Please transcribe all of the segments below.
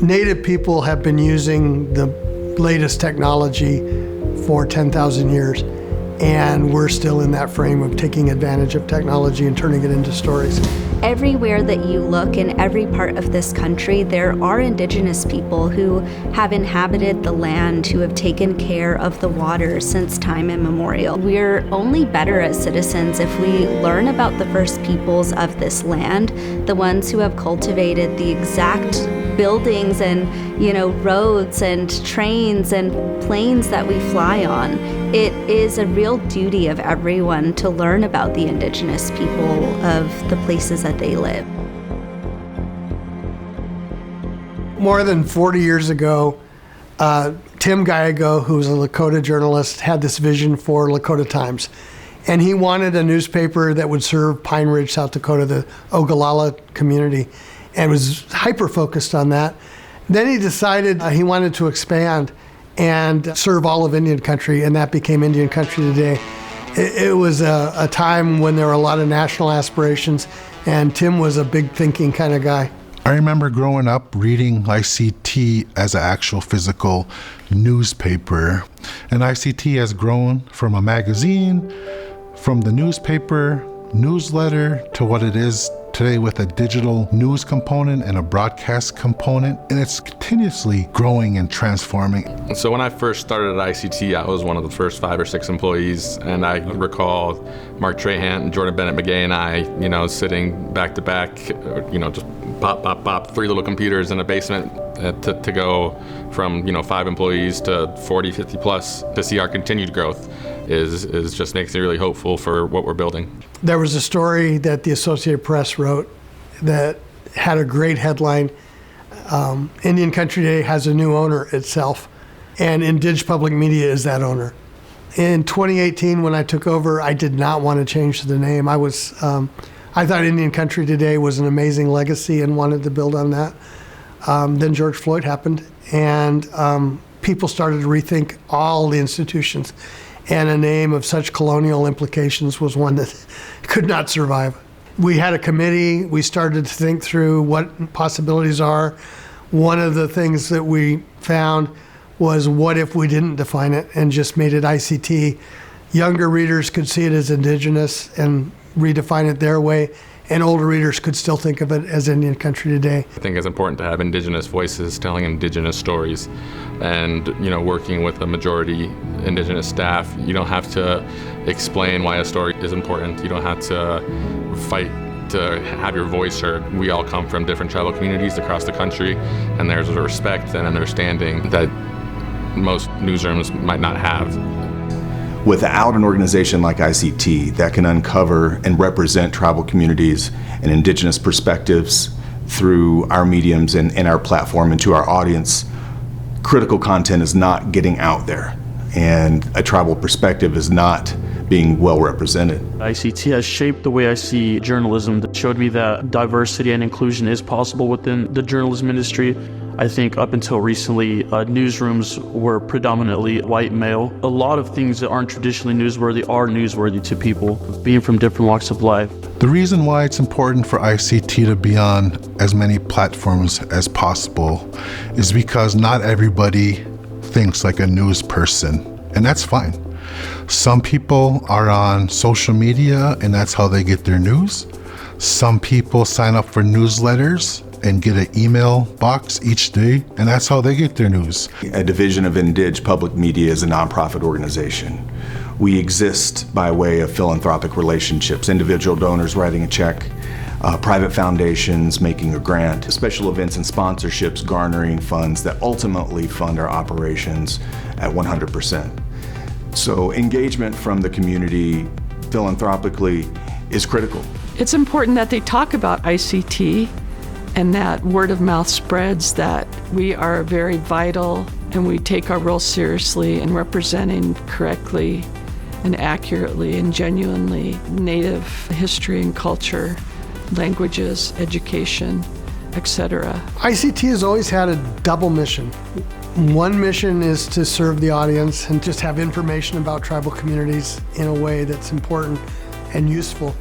Native people have been using the latest technology for 10,000 years, and we're still in that frame of taking advantage of technology and turning it into stories. Everywhere that you look in every part of this country, there are Indigenous people who have inhabited the land, who have taken care of the water since time immemorial. We're only better as citizens if we learn about the first peoples of this land, the ones who have cultivated the exact buildings and, roads and trains and planes that we fly on. It is a real duty of everyone to learn about the Indigenous people of the places that they live. More than 40 years ago, Tim Gallego, who was a Lakota journalist, had this vision for Lakota Times. And he wanted a newspaper that would serve Pine Ridge, South Dakota, the Ogallala community, and was hyper-focused on that. Then he decided he wanted to expand and serve all of Indian country, and that became Indian Country Today. It was a time when there were a lot of national aspirations, and Tim was a big thinking kind of guy. I remember growing up reading ICT as an actual physical newspaper, and ICT has grown from a magazine, from the newspaper, newsletter, to what it is today with a digital news component and a broadcast component, and it's continuously growing and transforming. So when I first started at ICT, I was one of the first 5 or 6 employees, and I recall Mark Trahant and Jordan Bennett McGay and I, sitting back to back, just pop, 3 little computers in a basement to go from, 5 employees to 40, 50 plus. To see our continued growth is just makes me really hopeful for what we're building. There was a story that the Associated Press wrote that had a great headline. Indian Country Today has a new owner itself, and IndiJ Public Media is that owner. In 2018, when I took over, I did not want to change the name. I thought Indian Country Today was an amazing legacy and wanted to build on that. Then George Floyd happened, and people started to rethink all the institutions. And a name of such colonial implications was one that could not survive. We had a committee. We started to think through what possibilities are. One of the things that we found was, what if we didn't define it and just made it ICT? Younger readers could see it as Indigenous and redefine it their way, and older readers could still think of it as Indian Country Today. I think it's important to have Indigenous voices telling Indigenous stories, and working with a majority Indigenous staff. You don't have to explain why a story is important. You don't have to fight to have your voice heard. We all come from different tribal communities across the country, and there's a respect and understanding that most newsrooms might not have. Without an organization like ICT that can uncover and represent tribal communities and Indigenous perspectives through our mediums and our platform and to our audience, critical content is not getting out there, and a tribal perspective is not being well represented. ICT has shaped the way I see journalism. That showed me that diversity and inclusion is possible within the journalism industry. I think up until recently, newsrooms were predominantly white male. A lot of things that aren't traditionally newsworthy are newsworthy to people, being from different walks of life. The reason why it's important for ICT to be on as many platforms as possible is because not everybody thinks like a news person, and that's fine. Some people are on social media and that's how they get their news. Some people sign up for newsletters and get an email box each day, and that's how they get their news. A division of IndiJ Public Media is a nonprofit organization. We exist by way of philanthropic relationships, individual donors writing a check, private foundations making a grant, special events and sponsorships garnering funds that ultimately fund our operations at 100%. So engagement from the community philanthropically is critical. It's important that they talk about ICT and that word of mouth spreads, that we are very vital and we take our role seriously in representing correctly and accurately and genuinely Native history and culture, languages, education, etc. ICT has always had a double mission. One mission is to serve the audience and just have information about tribal communities in a way that's important and useful.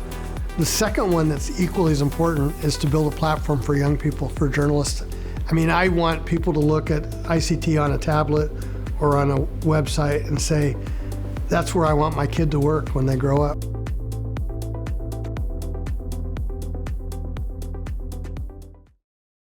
The second one that's equally as important is to build a platform for young people, for journalists, I mean, I want people to look at ICT on a tablet or on a website and say, that's where I want my kid to work when they grow up.